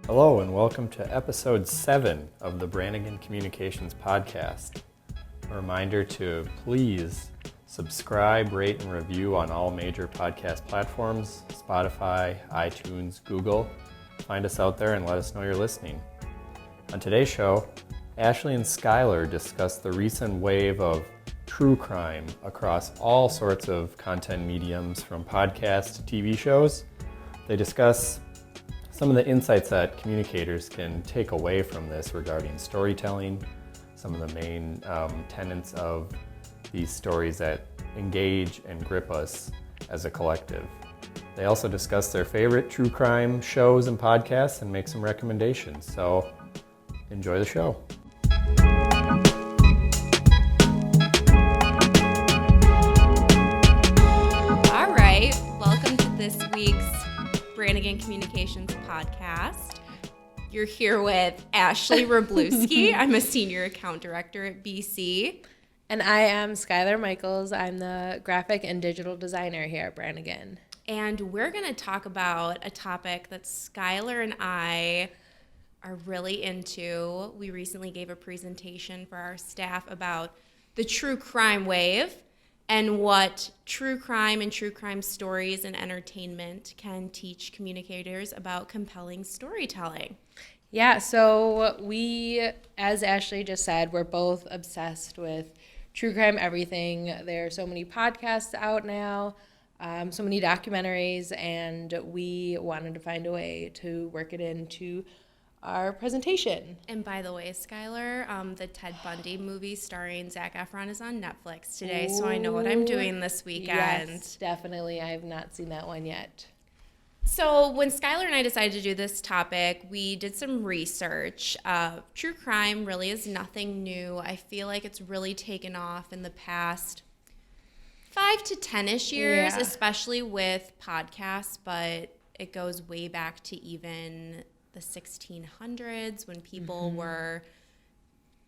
Hello and welcome to episode 7 of the Branigan Communications Podcast. A reminder to please subscribe, rate, and review on all major podcast platforms, Spotify, iTunes, Google. Find us out there and let us know you're listening. On today's show, Ashley and Skylar discuss the recent wave of true crime across all sorts of content mediums, from podcasts to TV shows. They discuss some of the insights that communicators can take away from this regarding storytelling, some of the main tenets of these stories that engage and grip us as a collective. They also discuss their favorite true crime shows and podcasts and make some recommendations. So enjoy the show. All right, welcome to this week's Branigan Communications Podcast. You're here with Ashley Wroblewski. I'm a senior account director at BC. And I am Skylar Michels. I'm the graphic and digital designer here at Branigan. And we're going to talk about a topic that Skylar and I are really into. We recently gave a presentation for our staff about the true crime wave and what true crime and true crime stories and entertainment can teach communicators about compelling storytelling. Yeah, so we, as Ashley just said, we're both obsessed with true crime everything. There are so many podcasts out now, so many documentaries, and we wanted to find a way to work it into our presentation. And by the way, Skylar, the Ted Bundy movie starring Zac Efron is on Netflix today, so I know what I'm doing this weekend. Yes, definitely. I have not seen that one yet. So when Skylar and I decided to do this topic, we did some research. True crime really is nothing new. I feel like it's really taken off in the past 5 to 10-ish years, especially with podcasts, but it goes way back to even the 1600s when people were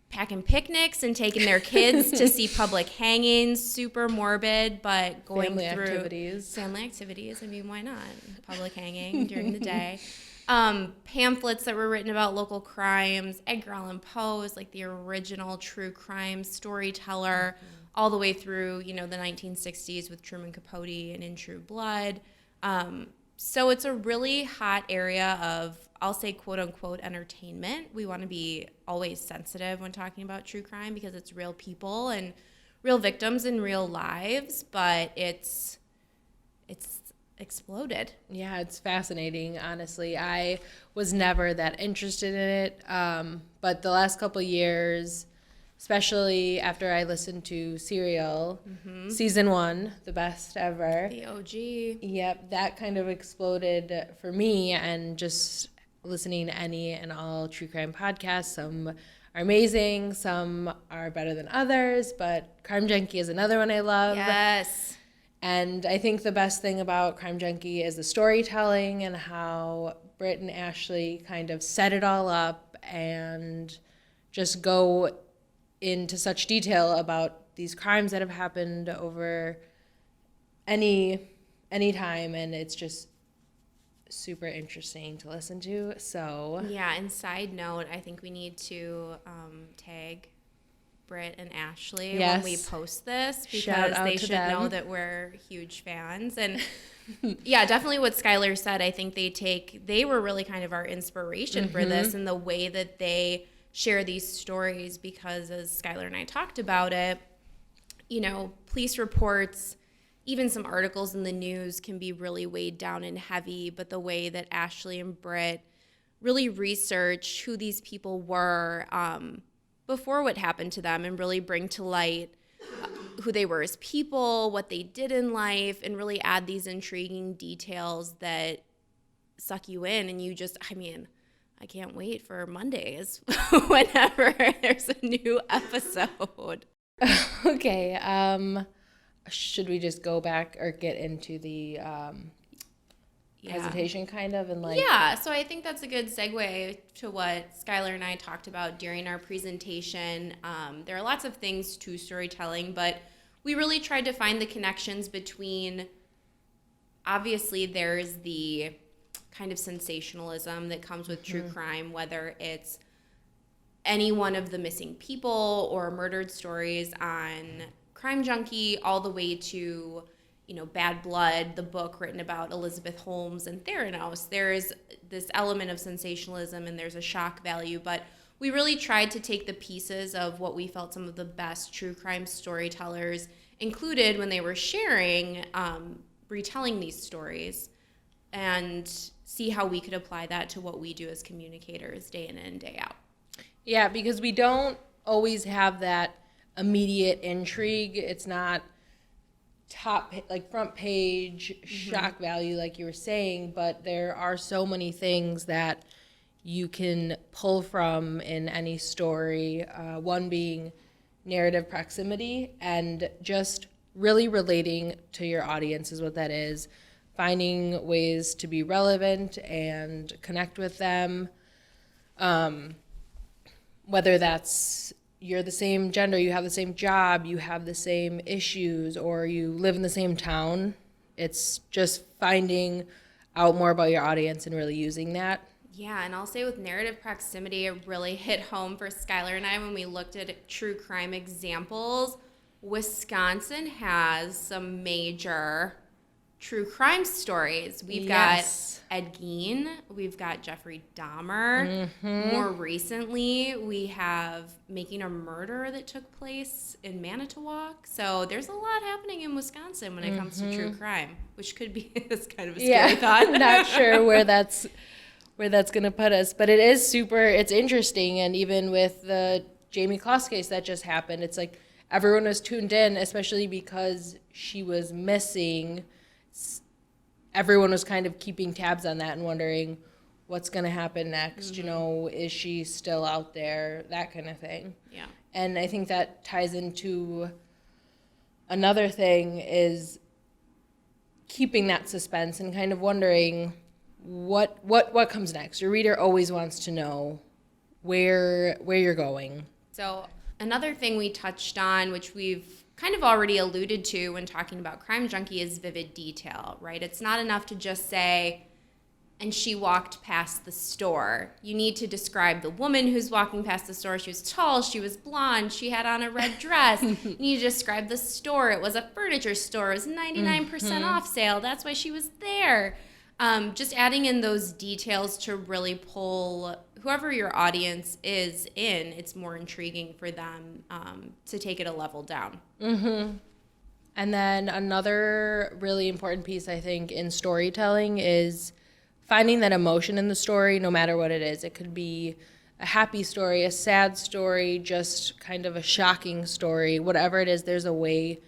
packing picnics and taking their kids to see public hangings, super morbid, but going Family through activities. I mean, why not? Public hanging during the day. Pamphlets that were written about local crimes. Edgar Allan Poe is like the original true crime storyteller, all the way through, the 1960s with Truman Capote and In True Blood. So it's a really hot area of, I'll say, quote unquote, entertainment. We want to be always sensitive when talking about true crime because it's real people and real victims and real lives, but it's exploded. Yeah, it's fascinating, honestly. I was never that interested in it, but the last couple of years, especially after I listened to Serial, season 1, the best ever. The OG. Yep, that kind of exploded for me, and just listening to any and all true crime podcasts. Some are amazing, some are better than others, but Crime Junkie is another one I love. Yes. And I think the best thing about Crime Junkie is the storytelling and how Britt and Ashley kind of set it all up and just go into such detail about these crimes that have happened over any time, and it's just super interesting to listen to. So yeah, and side note, I think we need to tag Britt and Ashley when we post this, because they should know that we're huge fans. And yeah, definitely what Skylar said, I think they were really kind of our inspiration for this, and the way that they share these stories, because as Skylar and I talked about it, police reports, even some articles in the news can be really weighed down and heavy, but the way that Ashley and Britt really researched who these people were before what happened to them, and really bring to light who they were as people, what they did in life, and really add these intriguing details that suck you in, and I can't wait for Mondays whenever there's a new episode. Okay, should we just go back or get into the presentation kind of? Yeah, so I think that's a good segue to what Skylar and I talked about during our presentation. There are lots of things to storytelling, but we really tried to find the connections between, obviously there's the kind of sensationalism that comes with true crime, whether it's any one of the missing people or murdered stories on Crime Junkie, all the way to, Bad Blood, the book written about Elizabeth Holmes and Theranos. There is this element of sensationalism and there's a shock value, but we really tried to take the pieces of what we felt some of the best true crime storytellers included when they were sharing, retelling these stories, and see how we could apply that to what we do as communicators day in and day out. Yeah, because we don't always have that immediate intrigue. It's not front page shock value like you were saying, but there are so many things that you can pull from in any story. One being narrative proximity and just really relating to your audience is what that is. Finding ways to be relevant and connect with them. Whether that's you're the same gender, you have the same job, you have the same issues, or you live in the same town. It's just finding out more about your audience and really using that. Yeah, and I'll say with narrative proximity, it really hit home for Skylar and I when we looked at true crime examples. Wisconsin has some major true crime stories. We've got Ed Gein, we've got Jeffrey Dahmer. More recently, we have Making a Murder that took place in Manitowoc. So there's a lot happening in Wisconsin when it comes to true crime, which could be this kind of a scary thought. Not sure where that's going to put us, but it is it's interesting. And even with the Jamie Kloss case that just happened, it's like everyone was tuned in, especially because she was missing. Everyone was kind of keeping tabs on that and wondering what's going to happen next. Is she still out there? That kind of thing. Yeah. And I think that ties into another thing is keeping that suspense and kind of wondering what comes next. Your reader always wants to know where you're going. So another thing we touched on, which we've kind of already alluded to when talking about Crime Junkie, is vivid detail, right? It's not enough to just say, and she walked past the store. You need to describe the woman who's walking past the store. She was tall, she was blonde, she had on a red dress. You need to describe the store. It was a furniture store. It was 99% off sale. That's why she was there. Just adding in those details to really pull whoever your audience is in, it's more intriguing for them to take it a level down. And then another really important piece, I think, in storytelling is finding that emotion in the story, no matter what it is. It could be a happy story, a sad story, just kind of a shocking story. Whatever it is, there's a way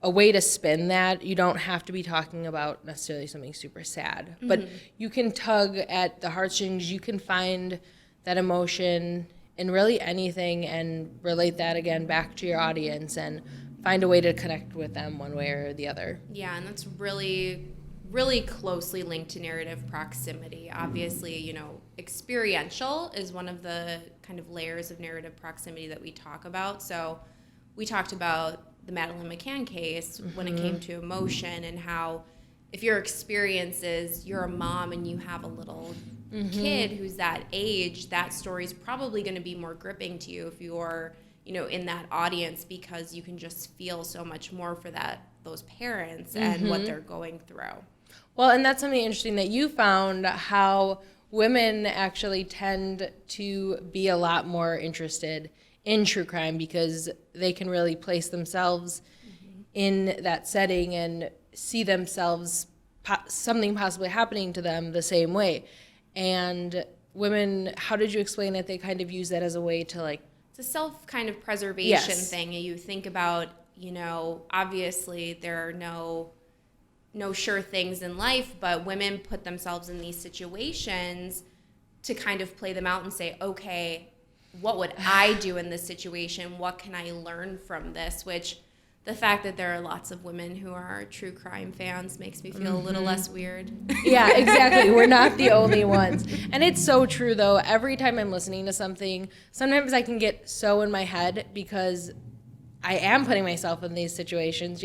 to spin that. You don't have to be talking about necessarily something super sad, but you can tug at the heartstrings. You can find that emotion in really anything and relate that again back to your audience and find a way to connect with them one way or the other. Yeah, and that's really, really closely linked to narrative proximity. Obviously, experiential is one of the kind of layers of narrative proximity that we talk about. So we talked about the Madeleine McCann case when it came to emotion, and how if your experience is you're a mom and you have a little kid who's that age, that story is probably going to be more gripping to you if you're in that audience, because you can just feel so much more for those parents and what they're going through. Well, and that's something interesting that you found, how women actually tend to be a lot more interested in true crime because they can really place themselves in that setting and see themselves, something possibly happening to them the same way. And women, how did you explain it? They kind of use that as a way to it's a self kind of preservation thing. You think about, obviously there are no sure things in life, but women put themselves in these situations to kind of play them out and say, okay, what would I do in this situation? What can I learn from this? Which the fact that there are lots of women who are true crime fans makes me feel a little less weird. Yeah, exactly. We're not the only ones. And it's so true, though. Every time I'm listening to something, sometimes I can get so in my head because I am putting myself in these situations,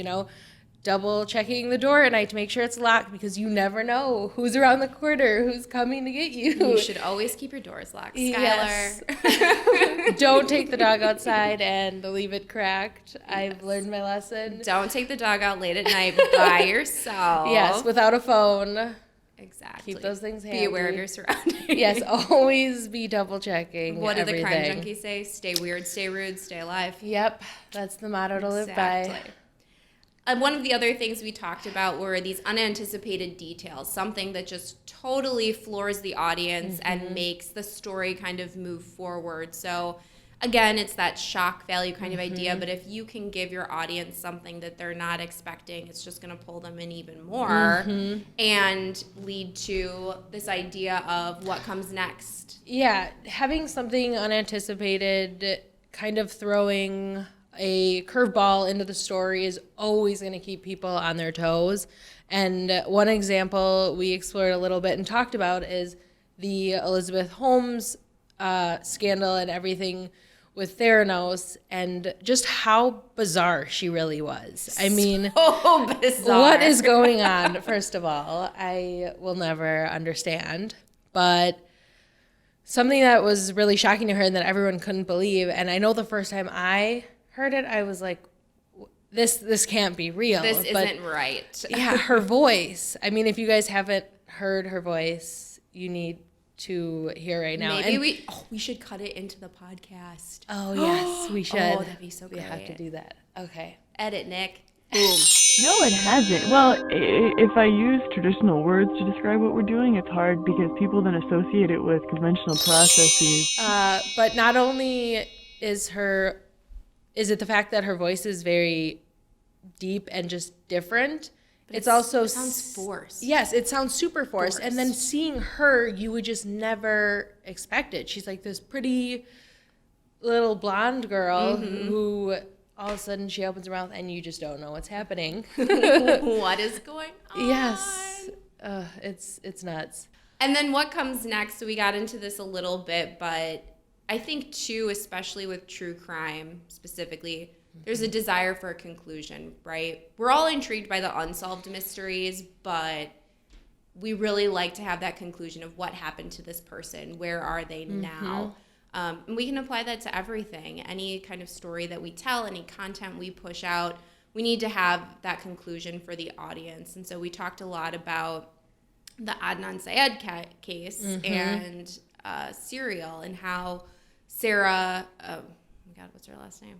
double checking the door at night to make sure it's locked, because you never know who's around the corner, who's coming to get you. You should always keep your doors locked, Skylar. Yes. Don't take the dog outside and leave it cracked. I've learned my lesson. Don't take the dog out late at night by yourself. Yes, without a phone. Exactly. Keep those things handy. Be aware of your surroundings. Yes, always be double checking. What do the everything. crime junkies say? Stay weird, stay rude, stay alive. Yep, that's the motto to live by. One of the other things we talked about were these unanticipated details, something that just totally floors the audience and makes the story kind of move forward. So again, it's that shock value kind of idea, but if you can give your audience something that they're not expecting, it's just going to pull them in even more and lead to this idea of what comes next. Yeah, having something unanticipated, kind of throwing a curveball into the story is always going to keep people on their toes. And one example we explored a little bit and talked about is the Elizabeth Holmes scandal and everything with Theranos, and just how bizarre she really was. I mean, so bizarre. What is going on, first of all? I will never understand. But something that was really shocking to her and that everyone couldn't believe, and I know the first time I heard it, I was like, this can't be real. This isn't right. Yeah, her voice. I mean, if you guys haven't heard her voice, you need to hear right now. Maybe we should cut it into the podcast. Oh, yes, we should. Oh, that'd be so great. We have to do that. Okay. Edit, Nick. Boom. No, it hasn't. Well, if I use traditional words to describe what we're doing, it's hard because people then associate it with conventional processes. But not only is it the fact that her voice is very deep and just different, it's also... It sounds forced. Yes, it sounds super forced. And then seeing her, you would just never expect it. She's like this pretty little blonde girl who all of a sudden she opens her mouth and you just don't know what's happening. What is going on? Yes. It's nuts. And then what comes next? So we got into this a little bit, but I think too, especially with true crime specifically, there's a desire for a conclusion, right? We're all intrigued by the unsolved mysteries, but we really like to have that conclusion of what happened to this person. Where are they now? And we can apply that to everything. Any kind of story that we tell, any content we push out, we need to have that conclusion for the audience. And so we talked a lot about the Adnans case and Serial, and how Sarah, oh my God, what's her last name?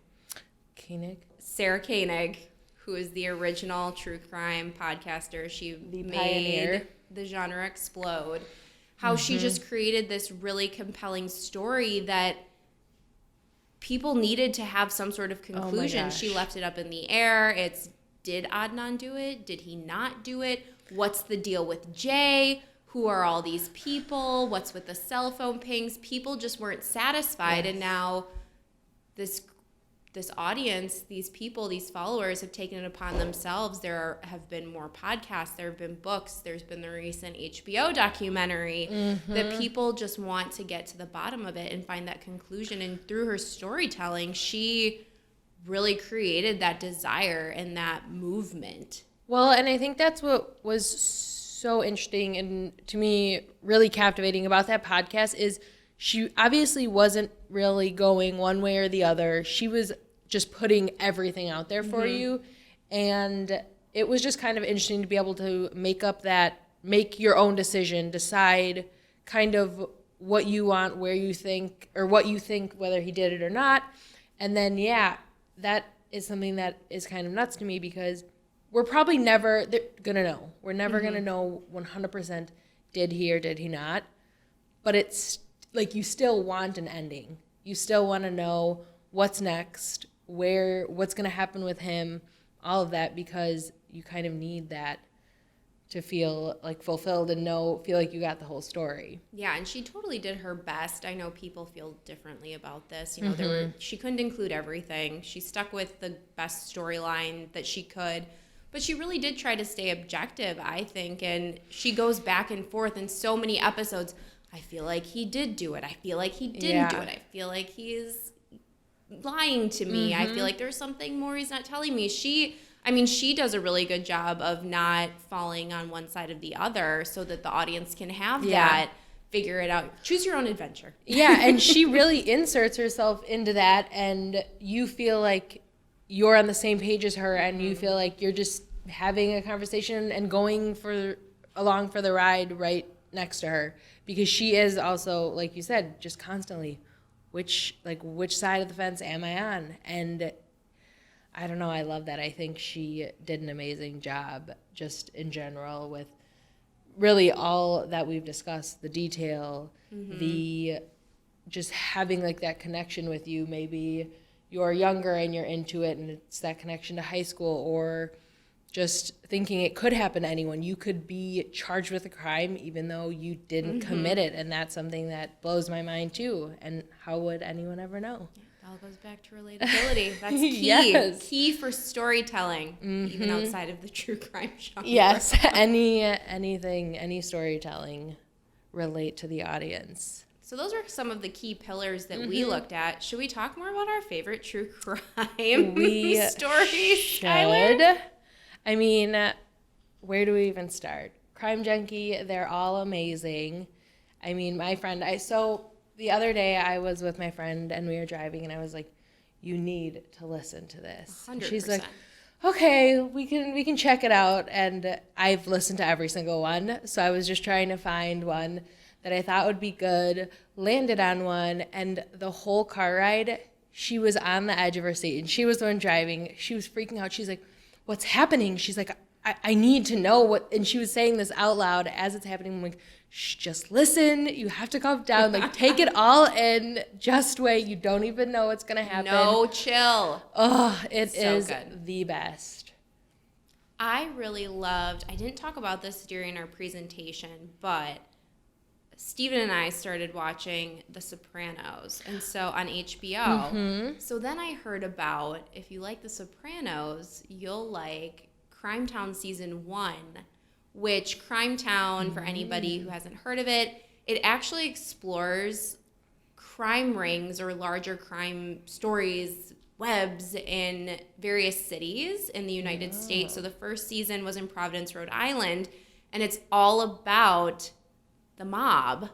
Sarah Koenig, who is the original true crime podcaster. She made the genre explode. How she just created this really compelling story that people needed to have some sort of conclusion. She left it up in the air. Did Adnan do it? Did he not do it? What's the deal with Jay? Who are all these people? What's with the cell phone pings? People just weren't satisfied. And now this audience, these people, these followers have taken it upon themselves. There have been more podcasts. There have been books. There's been the recent HBO documentary that people just want to get to the bottom of it and find that conclusion. And through her storytelling, she really created that desire and that movement. Well, and I think that's what was so interesting and to me really captivating about that podcast is she obviously wasn't really going one way or the other. She was just putting everything out there for you. And it was just kind of interesting to be able to make your own decision, decide kind of what you want, where you think, or what you think, whether he did it or not. And then, that is something that is kind of nuts to me because we're probably never going to know. We're never going to know 100% did he or did he not. But it's like you still want an ending. You still want to know what's next, what's going to happen with him, all of that, because you kind of need that to feel like fulfilled and feel like you got the whole story. Yeah, and she totally did her best. I know people feel differently about this. You know, she couldn't include everything. She stuck with the best storyline that she could. But she really did try to stay objective, I think, and she goes back and forth in so many episodes. I feel like he did do it. I feel like he didn't do it. I feel like he is lying to me. I feel like there's something more he's not telling me. I mean, she does a really good job of not falling on one side of the other so that the audience can have that, figure it out, choose your own adventure. Yeah, and she really inserts herself into that, and you feel like you're on the same page as her, and you feel like you're just having a conversation and going along for the ride right next to her, because she is also, like you said, just constantly, which side of the fence am I on? And I don't know, I love that. I think she did an amazing job just in general with really all that we've discussed, the detail, the just having like that connection with you. Maybe you're younger and you're into it and it's that connection to high school, or just thinking it could happen to anyone. You could be charged with a crime even though you didn't commit it, and that's something that blows my mind too. And how would anyone ever know? It all goes back to relatability. That's key. Yes. Key for storytelling, even outside of the true crime genre. Yes, any storytelling relate to the audience. So those are some of the key pillars that we looked at. Should we talk more about our favorite true crime stories, Skylar? I mean, where do we even start? Crime Junkie, they're all amazing. I mean, my friend, so the other day I was with my friend and we were driving and I was like, you need to listen to this. 100%. She's like, okay, we can check it out. And I've listened to every single one. So I was just trying to find one that I thought would be good, landed on one, and the whole car ride, she was on the edge of her seat and she was the one driving. She was freaking out. She's like, what's happening? She's like, I need to know what, and she was saying this out loud as it's happening. I'm like, shh, just listen. You have to calm down. Like, take it all in. Just wait. You don't even know what's going to happen. No, chill. Oh, it So is good. the best. I really loved, I didn't talk about this during our presentation, but Steven and I started watching The Sopranos, and so on HBO. So then I heard about, if you like The Sopranos, you'll like Crime Town Season 1, which Crime Town, for anybody who hasn't heard of it, it actually explores crime rings or larger crime stories, webs in various cities in the United States. So the first season was in Providence, Rhode Island, and it's all about the mob,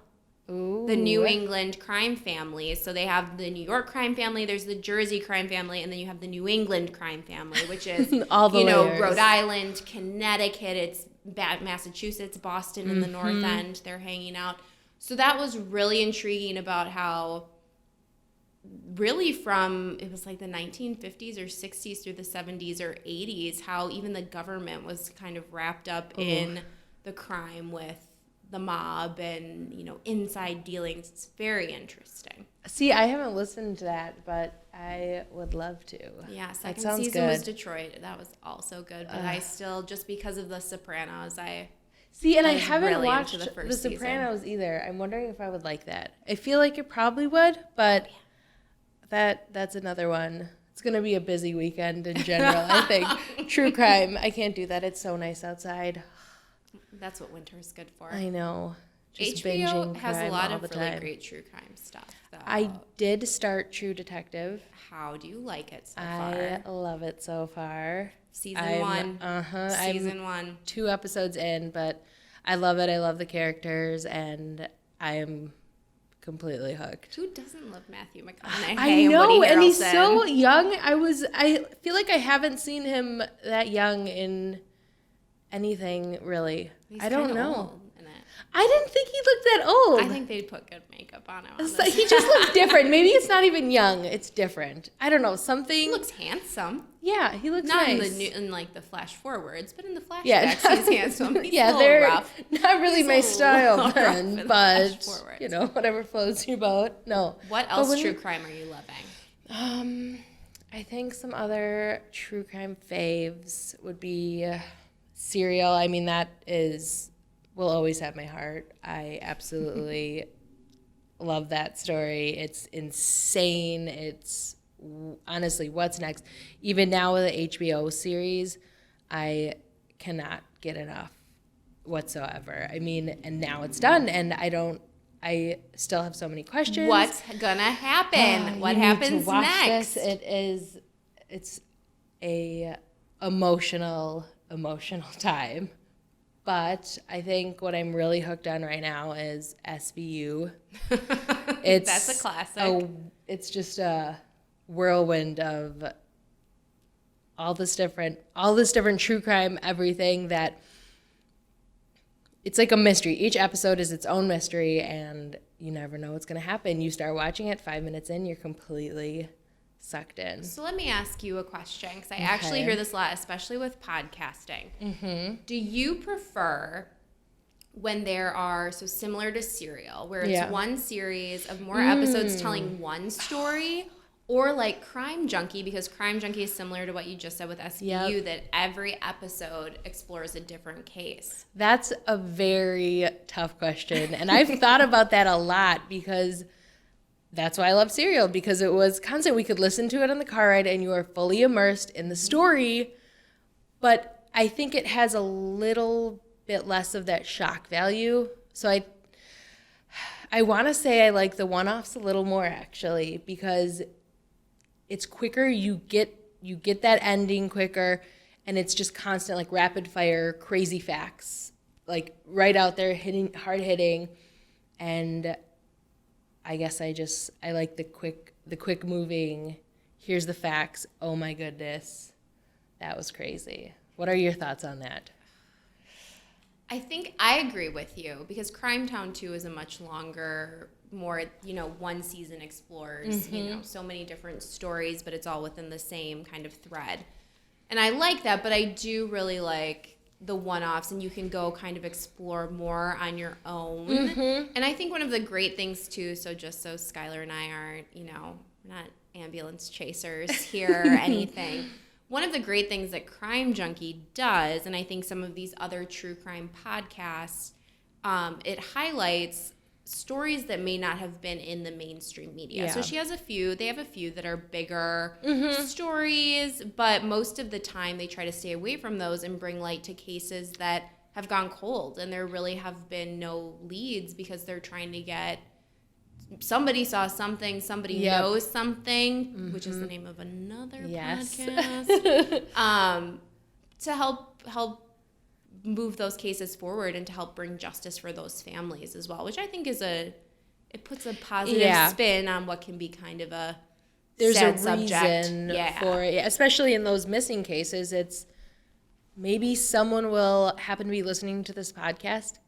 the New England crime families. So they have the New York crime family, there's the Jersey crime family, and then you have the New England crime family, which is all the layers. Rhode Island, Connecticut, it's Massachusetts, Boston in the North End. They're hanging out. So that was really intriguing about how really from, it was like the 1950s or 60s through the 70s or 80s, how even the government was kind of wrapped up in the crime with the mob and, inside dealings. It's very interesting. See, I haven't listened to that, but I would love to. Yeah, second sounds season good. was Detroit. That was also good, but I still, just because of The Sopranos, See, and I was haven't really watched into the The first season. Sopranos either. I'm wondering if I would like that. I feel like it probably would, but that's another one. It's going to be a busy weekend in general, I think. True crime, I can't do that. It's so nice outside. That's what winter is good for. I know. Just HBO binging has a crime lot all of the really time. great true crime stuff, though. I did start True Detective. How do you like it so I far? love it so far. Season 1. Season I'm 1. 2 episodes in, but I love it. I love the characters, and I am completely hooked. Who doesn't love Matthew McConaughey? I know, and he's Harrelson? so young. I feel like I haven't seen him that young in anything, really. He's I don't kinda know. old in it. I didn't think he looked that old. I think they put good makeup on him. It's like, he just looks different. Maybe it's not even young. It's different. I don't know. Something. He looks handsome. Yeah, he looks Not nice. in like the flash forwards, but in the flashbacks, Yeah, he's handsome. He's yeah, a they're little rough. not really He's my a style, little rough in then, the but flash-forwards. whatever floats your boat. No. What But else when true you- crime are you loving? I think some other true crime faves would be Serial. I mean, will always have my heart. I absolutely love that story. It's insane. It's honestly, what's next? Even now with the HBO series, I cannot get enough whatsoever. I mean, and now it's done, and I still have so many questions. What's gonna happen? What You need happens to watch next? It's a emotional time. But I think what I'm really hooked on right now is SVU. That's a classic. It's just a whirlwind of all this different true crime, everything that it's like a mystery. Each episode is its own mystery, and you never know what's going to happen. You start watching it, 5 minutes in, you're completely sucked in. So let me ask you a question, because I actually hear this a lot, especially with podcasting. Mm-hmm. Do you prefer when there are, so similar to Serial, where it's one series of more episodes telling one story, or like Crime Junkie, because Crime Junkie is similar to what you just said with SVU, that every episode explores a different case? That's a very tough question, and I've thought about that a lot, because that's why I love Serial, because it was constant. We could listen to it on the car ride and you are fully immersed in the story. But I think it has a little bit less of that shock value. So I want to say I like the one-offs a little more, actually, because it's quicker. You get that ending quicker, and it's just constant, like rapid fire, crazy facts, like right out there, hard hitting. And I guess I like the quick moving, here's the facts, oh my goodness, that was crazy. What are your thoughts on that? I think I agree with you, because Crime Town 2 is a much longer, more, one season explores, so many different stories, but it's all within the same kind of thread. And I like that, but I do really like the one-offs, and you can go kind of explore more on your own. Mm-hmm. And I think one of the great things too, so just so Skylar and I aren't, we're not ambulance chasers here or anything. One of the great things that Crime Junkie does, and I think some of these other true crime podcasts, it highlights stories that may not have been in the mainstream media. Yeah. So they have a few that are bigger stories, but most of the time they try to stay away from those and bring light to cases that have gone cold, and there really have been no leads, because they're trying to get, somebody saw something, somebody knows something, which is the name of another podcast, to help move those cases forward and to help bring justice for those families as well, which I think it puts a positive spin on what can be kind of a sad subject. There's a reason for it, especially in those missing cases. It's maybe someone will happen to be listening to this podcast.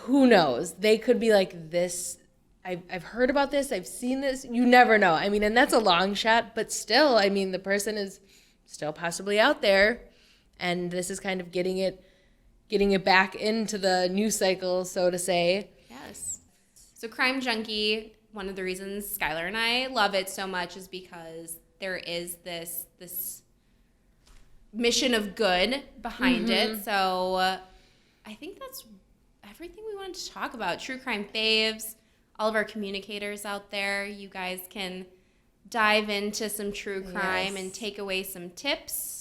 Who knows? They could be like, this, I've heard about this, I've seen this. You never know. I mean, and that's a long shot, but still, I mean, the person is still possibly out there, and this is kind of getting it back into the news cycle, so to say. Yes. So Crime Junkie, one of the reasons Skylar and I love it so much is because there is this mission of good behind it. So I think that's everything we wanted to talk about. True Crime Faves, all of our communicators out there, you guys can dive into some true crime and take away some tips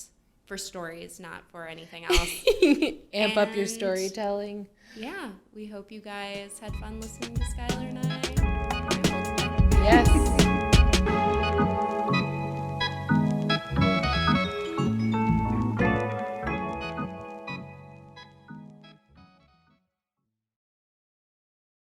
for stories, not for anything else. Amp up your storytelling. Yeah, we hope you guys had fun listening to Skylar and I. Yes.